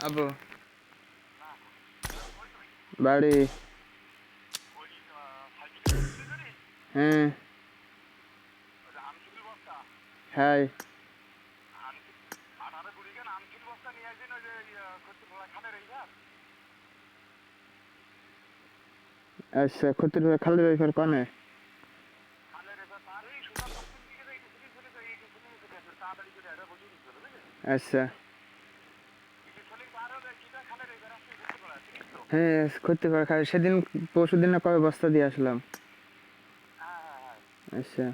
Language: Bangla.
আবু বাড়ি। হ্যাঁ হ্যাঁ আচ্ছা ক্ষতির খালি রেখার কনে। আচ্ছা হ্যাঁ ক্ষতি করে খাই সেদিন পরশু দিন না কবে বস্তা দিয়ে আসলাম। আচ্ছা